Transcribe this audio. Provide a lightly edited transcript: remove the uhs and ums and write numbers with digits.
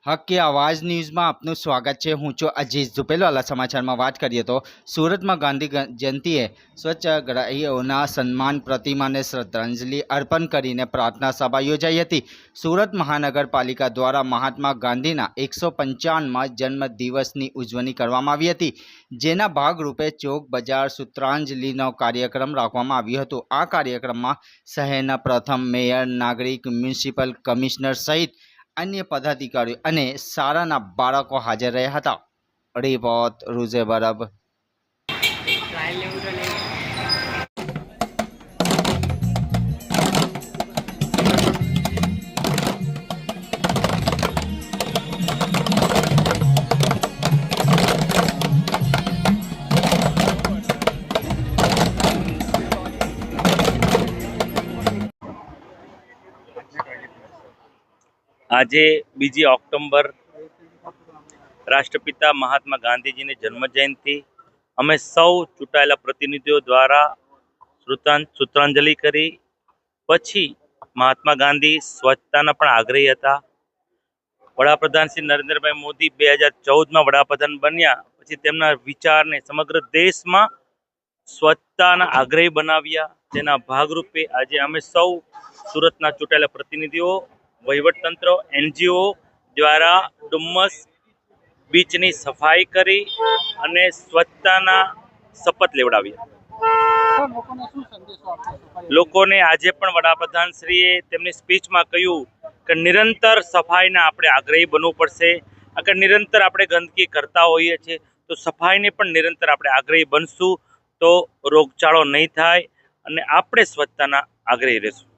હક કે આવાજ ન્યૂઝમાં આપનું સ્વાગત છે। હું છું અજીઝ ઝુપેલવાલા। સમાચારમાં વાત કરીએ તો સુરતમાં ગાંધી જયંતિએ સ્વચ્છગ્રહીઓના સન્માન પ્રતિમાને શ્રદ્ધાંજલિ અર્પણ કરીને પ્રાર્થના સભા યોજાઈ હતી। સુરત મહાનગરપાલિકા દ્વારા મહાત્મા ગાંધીના 155મા જન્મદિવસની ઉજવણી કરવામાં આવી હતી, જેના ભાગરૂપે ચોક બજાર સૂત્રાંજલિનો કાર્યક્રમ રાખવામાં આવ્યો હતો। આ કાર્યક્રમમાં શહેરના પ્રથમ મેયર, નાગરિક, મ્યુનિસિપલ કમિશનર સહિત अन्य पदाधिकारियों અને શાળાના બાળકો હાજર રહ્યા હતા। રિપોર્ટ રૂઝે બરબ। આજે 2 ઓક્ટોબર રાષ્ટ્રપિતા મહાત્મા ગાંધીજીની જન્મજયંતિ। અમે સૌ ચૂંટાયેલા પ્રતિનિધિઓ દ્વારા સૂત્રાંજલિ કરી। પછી મહાત્મા ગાંધી સ્વચ્છતાના પણ આગ્રહી હતા। વડાપ્રધાન શ્રી નરેન્દ્રભાઈ મોદી 2014માં વડાપ્રધાન બન્યા પછી તેમના વિચારને સમગ્ર દેશમાં સ્વચ્છતાના આગ્રહી બનાવ્યા। તેના ભાગરૂપે આજે અમે સૌ સુરતના ચૂંટાયેલા પ્રતિનિધિઓ, વહીવટતંત્ર, NGO દ્વારા ડુમ્મસ બીચની સફાઈ કરી અને સ્વચ્છતાના શપથ લેવડાવ્યા। લોકોને આજે પણ વડાપ્રધાનશ્રીએ તેમની સ્પીચમાં કહ્યું કે નિરંતર સફાઈના આપણે આગ્રહી બનવું પડશે। અગર નિરંતર આપણે ગંદકી કરતા હોઈએ છીએ તો સફાઈને પણ નિરંતર આપણે આગ્રહી બનશું તો રોગચાળો નહીં થાય અને આપણે સ્વચ્છતાના આગ્રહી રહેશું।